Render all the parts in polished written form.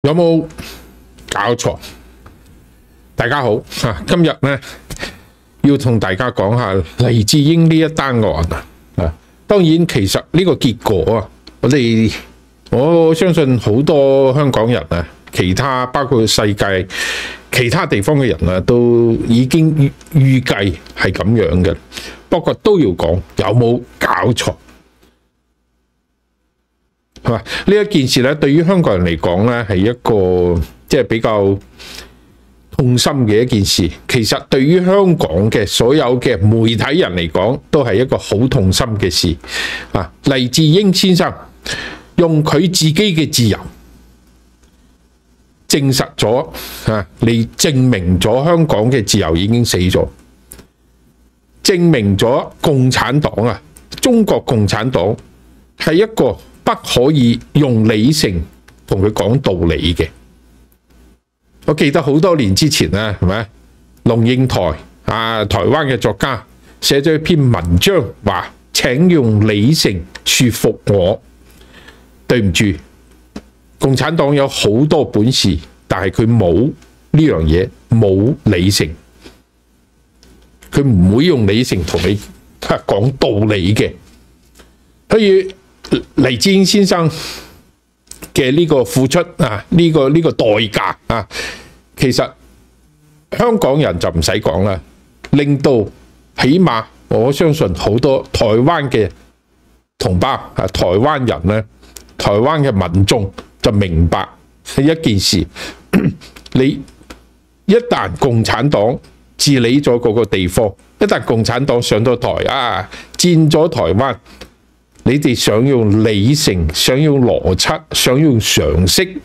有冇搞錯？大家好，今日咧要同大家講下黎智英呢一單案啊。當然，其實呢個結果啊，我相信好多香港人啊，其他包括世界其他地方嘅人啊，都已經預計係咁樣嘅。不過都要講，有冇搞錯？係嘛？呢一件事咧，對於香港人嚟講咧，係一個即係比較痛心嘅一件事。其實對於香港嘅所有嘅媒體人嚟講，都係一個好痛心嘅事。啊，黎智英先生用佢自己嘅自由證實咗嚟證明咗香港嘅自由已經死咗，證明咗共產黨啊，中國共產黨係一個不可以用理性同佢講道理嘅。我記得好多年之前啊，係咪龍應台啊，台灣嘅作家寫咗一篇文章，話請用理性說服我。對唔住，共產黨有好多本事，但係佢冇呢樣嘢，冇理性，佢唔會用理性同你講道理嘅。所以黎智英先生嘅呢個付出啊，呢個代價啊，其實香港人就唔使講啦，令到起碼我相信好多台灣嘅同胞啊，台灣人咧，台灣嘅民眾就明白一件事，你一旦共產黨治理咗嗰個地方，一旦共產黨上到台啊，佔咗台灣，你哋想用理性、想用邏輯、想用常識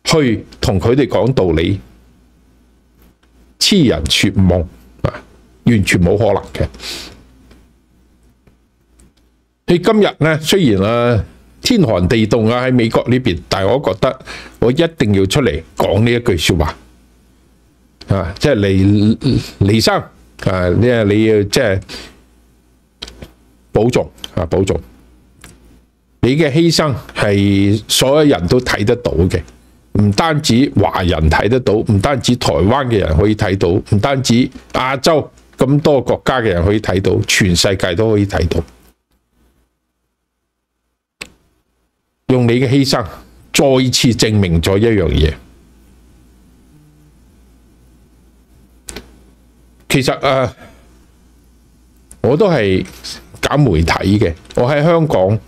去同佢哋講道理，痴人說夢啊，完全冇可能嘅。你今日咧，雖然啊天寒地凍啊喺美國呢邊，但係我覺得我一定要出嚟講呢一句說話啊，即係黎生啊，你要即係保重。保重，你嘅犧牲係所有人都睇得到嘅，唔單止華人睇得到，唔單止台灣嘅人可以睇到，唔單止亞洲咁多國家嘅人可以睇到，全世界都可以睇到。用你嘅犧牲再次證明咗一樣嘢，其實我都係搞媒體嘅，我喺香港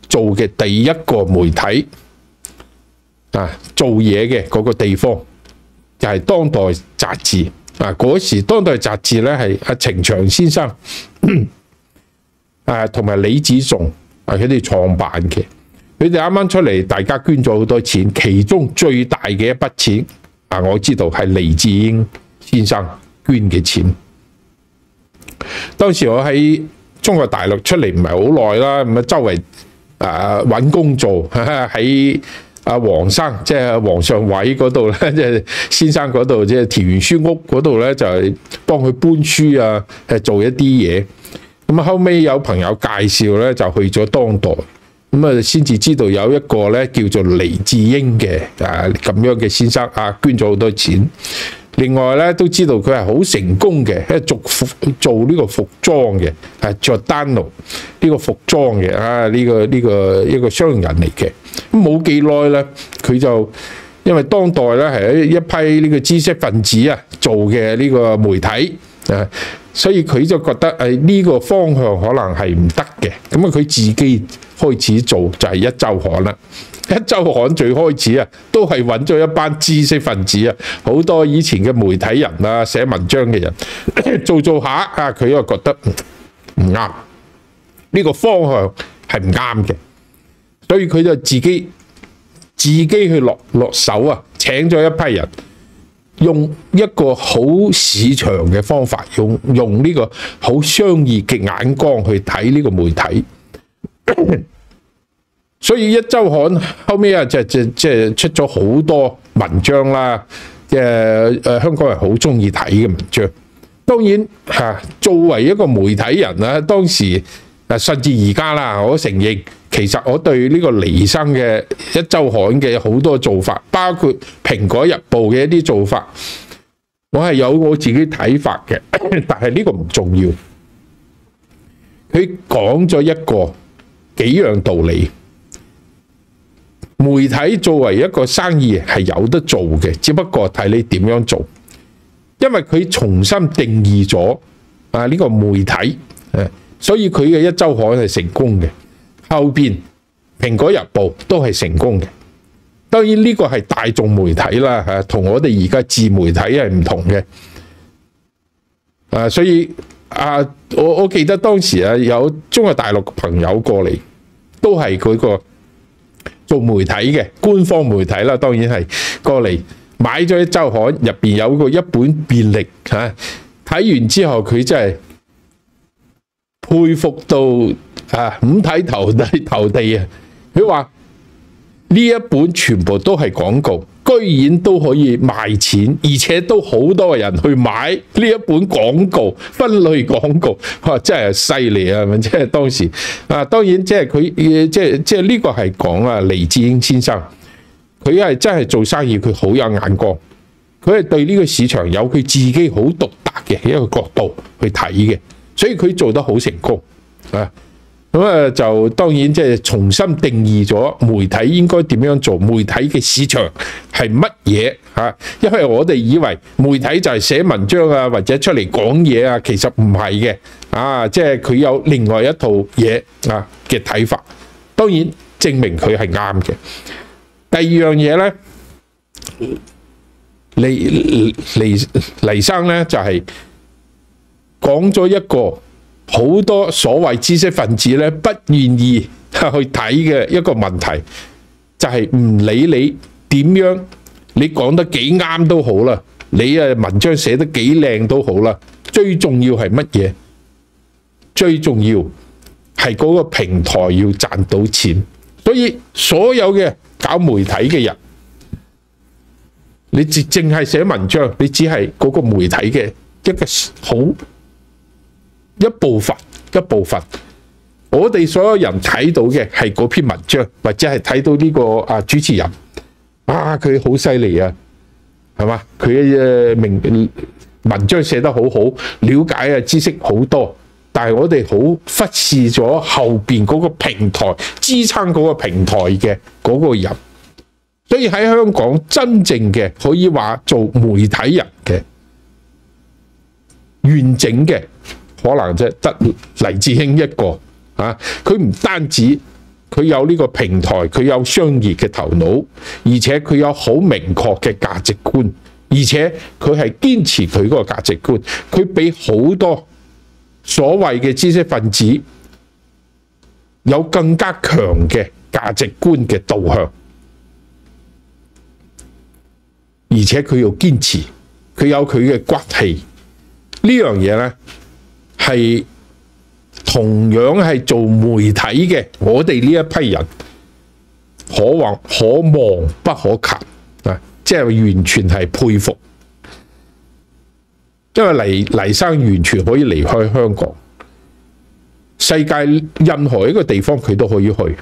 做嘅第一個媒體啊，做嘢嘅嗰個地方就係當代雜誌啊。嗰時當代雜誌咧係阿程翔先生同埋李子頌佢哋創辦嘅。佢哋啱啱出嚟，大家捐咗好多錢，其中最大嘅一筆錢啊，我知道係黎智英先生捐嘅錢。當時我喺中國大陸出嚟唔係好耐啦，咁啊周圍揾工做，喺黃生即係黃上偉嗰度咧，即係先生嗰度，即係田園書屋嗰度咧，就係幫佢搬書啊，做一啲嘢。咁啊後尾有朋友介紹咧，就去咗當代，咁啊先至知道有一個咧叫做黎智英嘅咁樣嘅先生啊，捐咗好多錢。另外咧都知道佢係好成功嘅，做呢個服裝嘅，係Giordano呢個服裝嘅呢個一個商人嚟嘅。咁冇幾耐咧，佢就因為當代咧係一批呢個知識分子啊做嘅呢個媒體啊，所以佢就覺得呢個方向可能係唔得嘅。咁啊佢自己開始做就係一週刊啦。一週刊最開始啊，都係揾咗一班知識分子啊，好多以前嘅媒體人啊，寫文章嘅人做下啊，佢又覺得唔啱，呢個方向係唔啱嘅，所以佢就自己去落手啊，請咗一批人，用一個好市場嘅方法，用呢個好商業嘅眼光去睇呢個媒體。所以一週刊後尾啊，即係出咗好多文章啦，香港人好中意睇嘅文章。當然作為一個媒體人啊，當時甚至而家啦，我承認其實我對呢個黎生嘅一週刊嘅好多做法，包括《蘋果日報》嘅一啲做法，我係有我自己睇法嘅，但係呢個唔重要。佢講咗幾樣道理。媒體作為一個生意係有得做嘅，只不過睇你點樣做。因為佢重新定義咗呢個媒體，所以佢嘅一週刊係成功嘅。後邊《蘋果日報》都係成功嘅。當然呢個係大眾媒體啦，同我哋而家自媒體係唔同嘅。所以我記得當時有中國大陸嘅朋友過嚟，都係佢個做媒體嘅官方媒體啦，當然係過嚟買咗一週刊，入邊有一本便利嚇，睇完之後佢真係佩服到五體投地啊！佢話呢一本全部都係廣告，居然都可以賣錢，而且都好多人去買呢一本廣告，分類廣告，哇！真係犀利啊！即係當時當然即係佢即係呢個係講黎智英先生，佢係真係做生意，佢好有眼光，佢係對呢個市場有佢自己好獨特嘅一個角度去睇嘅，所以佢做得好成功啊！咁就當然即係重新定義咗媒體應該點樣做，媒體嘅市場係乜嘢嚇？因為我哋以為媒體就係寫文章或者出嚟講嘢其實唔係嘅即係佢有另外一套嘢嘅睇法。當然證明佢係啱嘅。第二樣嘢咧，黎生咧就係講咗一個好多所謂知識分子咧不願意去睇嘅一個問題，就係唔理你點樣，你講得幾啱都好啦，你文章寫得幾靚都好啦，最重要係乜嘢？最重要係嗰個平台要賺到錢。所以所有嘅搞媒體嘅人，你淨係寫文章，你只係嗰個媒體嘅一個好一部分，我哋所有人睇到嘅係嗰篇文章，或者係睇到呢個主持人，佢好犀利啊，係嘛？佢嘅文章寫得好好，了解知識好多，但係我哋好忽視咗後邊嗰個平台支撐嗰個平台嘅嗰個人，所以喺香港真正嘅可以話做媒體人嘅完整嘅。可能即係得黎智英一個佢唔單止佢有呢個平台，佢有商業嘅頭腦，而且佢有好明確嘅價值觀，而且佢係堅持佢嗰個價值觀，佢比好多所謂嘅知識分子有更加強嘅價值觀嘅導向，而且佢又堅持，佢有佢嘅骨氣，呢樣嘢咧。係同樣係做媒體嘅，我哋呢一批人可望不可及即係完全係佩服，因為黎生完全可以離開香港，世界任何一個地方佢都可以去，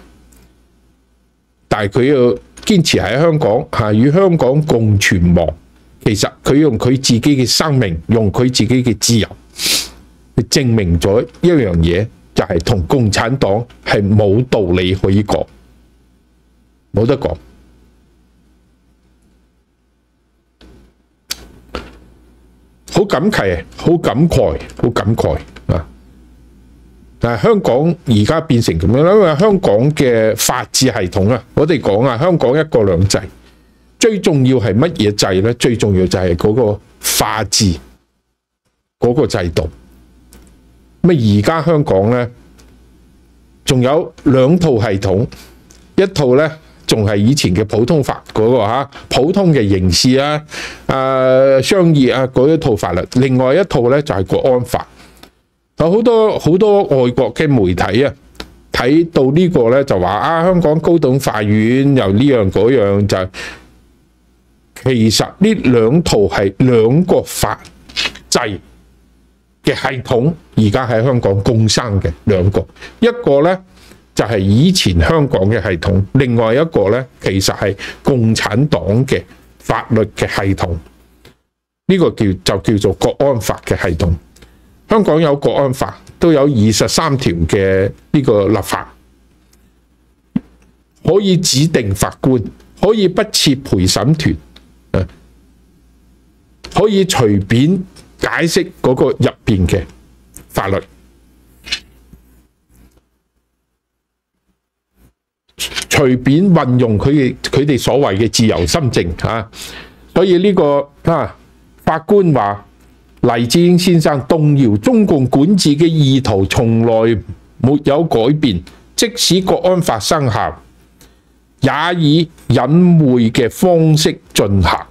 但係佢要堅持喺香港與香港共存亡。其實佢用佢自己嘅生命，用佢自己嘅自由。證明咗一樣嘢，就係同共產黨係冇道理可以講，冇得講。好感慨，好感慨啊！但係香港而家變成咁樣啦，因為香港嘅法治系統我哋講香港一國兩制，最重要係乜嘢制咧？最重要就係嗰個法治嗰個制度。咁而家香港咧，仲有兩套系統，一套咧仲係以前嘅普通法嗰個普通嘅刑事商業嗰一套法律，另外一套咧就係國安法。有好多外國嘅媒體睇到呢個咧就話香港高等法院又呢樣嗰樣，就其實呢兩套係兩個法制。嘅系統，而家喺香港共生嘅兩個，一個咧就係以前香港嘅系統，另外一個咧其實係共產黨嘅法律嘅系統。呢個就叫做國安法嘅系統。香港有國安法，都有23條嘅呢個立法，可以指定法官，可以不設陪審團，可以隨便解釋嗰個入邊嘅法律，隨便運用佢哋所謂嘅自由心證啊。所以呢個法官話黎智英先生動搖中共管治嘅意圖從來沒有改變，即使國安法生效，也以隱晦嘅方式進行。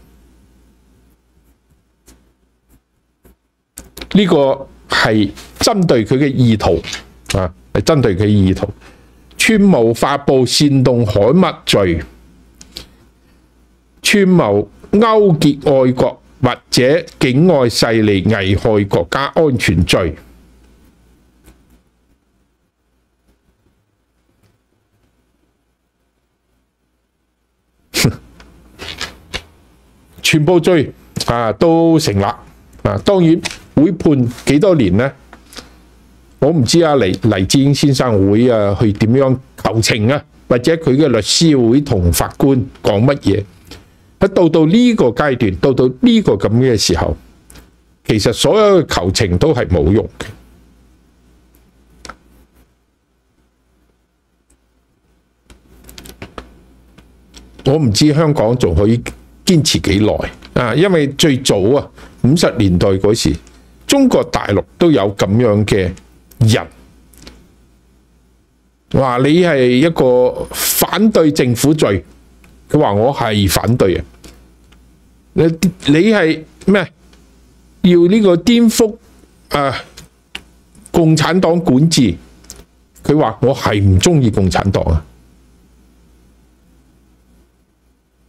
呢個係針對佢嘅意圖啊，係針對佢意圖。串謀發布煽動刊物罪，串謀勾結外國或者境外勢力危害國家安全罪，全部罪都成立當然會判幾多年呢？我唔知黎智英先生會去點樣求情啊，或者佢嘅律師會同法官講乜嘢？到呢個階段，到呢個咁嘅時候，其實所有嘅求情都係冇用嘅。我唔知香港仲可以堅持幾耐因為最早50年代嗰時，中國大陸都有咁樣嘅人話你係一個反對政府罪，佢話我係反對啊！你係咩？要呢個顛覆共產黨管治，佢話我係唔中意共產黨啊！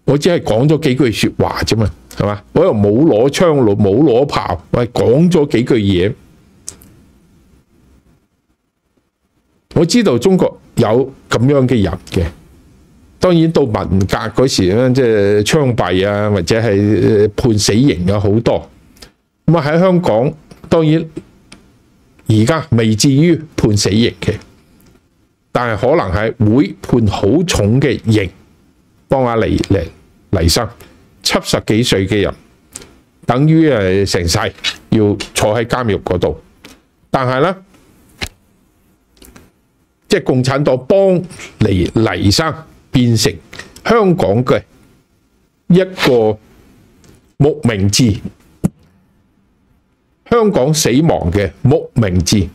我只係講咗幾句說話啫嘛，係嘛？我又冇攞槍冇攞炮，我係講咗幾句嘢。我知道中國有咁樣嘅人嘅，當然到文革嗰時咧，即係槍斃或者係判死刑有好多。咁喺香港，當然而家未至於判死刑嘅，但係可能係會判好重嘅刑，幫阿黎生70幾歲嘅人，等於成世要坐喺監獄嗰度。但係咧，即係共產黨幫黎生變成香港嘅一個墓名誌，香港死亡嘅墓名誌、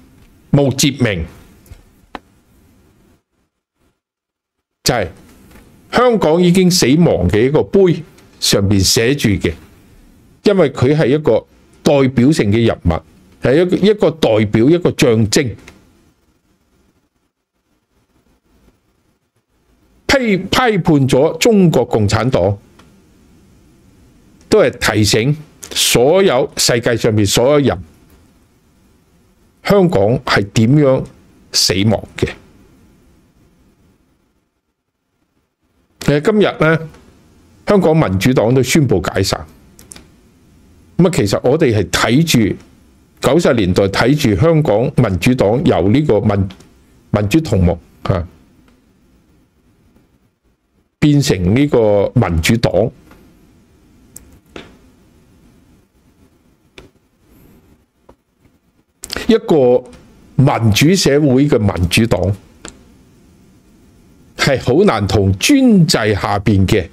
墓誌銘，就係香港已經死亡嘅一個碑上面寫住嘅，因為佢係一個代表性嘅人物，係一個代表，一個象徵。批判咗中國共產黨，都係提醒所有世界上面所有人，香港係點樣死亡嘅。今日咧，香港民主黨都宣布解散。其實我哋係睇住90年代睇住香港民主黨由呢個民主同盟變成呢個民主黨，一個民主社會嘅民主黨係好難同專制下邊嘅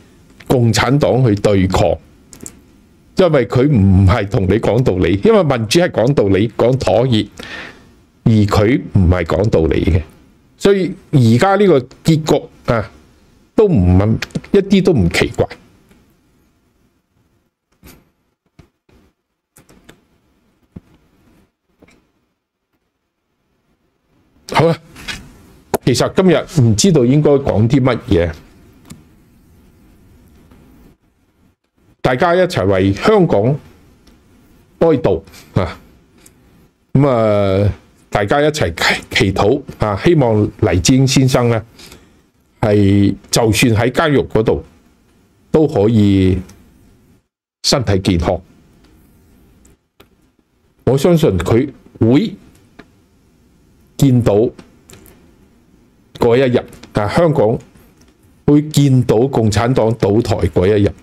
共產黨去對抗，因為佢唔係同你講道理，因為民主係講道理、講妥協，而佢唔係講道理嘅，所以而家呢個結局都唔係一啲都唔奇怪。好啦，其實今日唔知道應該講啲乜嘢，大家一齊為香港哀悼咁啊，大家一齊祈禱啊，希望黎智英先生咧係就算喺監獄嗰度都可以身體健康。我相信佢會見到嗰一日，香港會見到共產黨倒台嗰一日。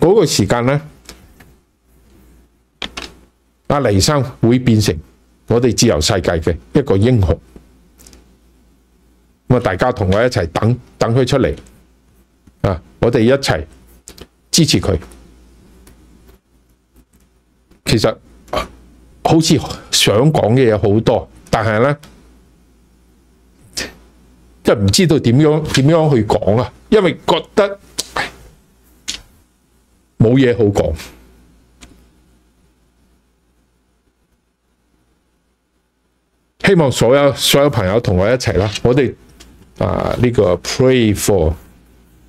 嗰個時間咧，阿黎生會變成我哋自由世界嘅一個英雄。咁啊，大家同我一齊等佢出嚟啊！我哋一齊支持佢。其實好似想講嘅嘢好多，但係咧，即係唔知道點樣去講啊，因為覺得冇嘢好講。希望所有朋友同我一齊啦，我哋呢個 pray for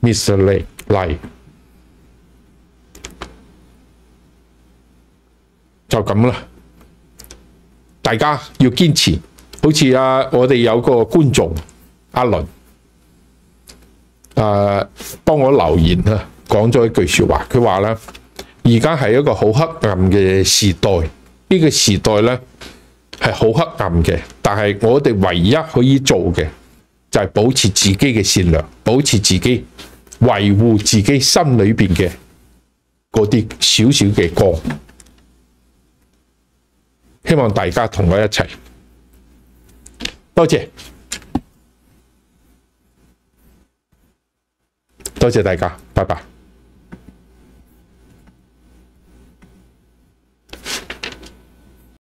Mr. Lai。就咁啦，大家要堅持。好似我哋有個觀眾阿倫，幫我留言啊，講咗一句說話，佢話咧，而家係一個好黑暗嘅時代，呢個時代咧係好黑暗嘅，但係我哋唯一可以做嘅就係保持自己嘅善良，保持自己，維護自己心裏邊嘅嗰啲少少嘅光。希望大家同我一齊，多謝大家，拜拜。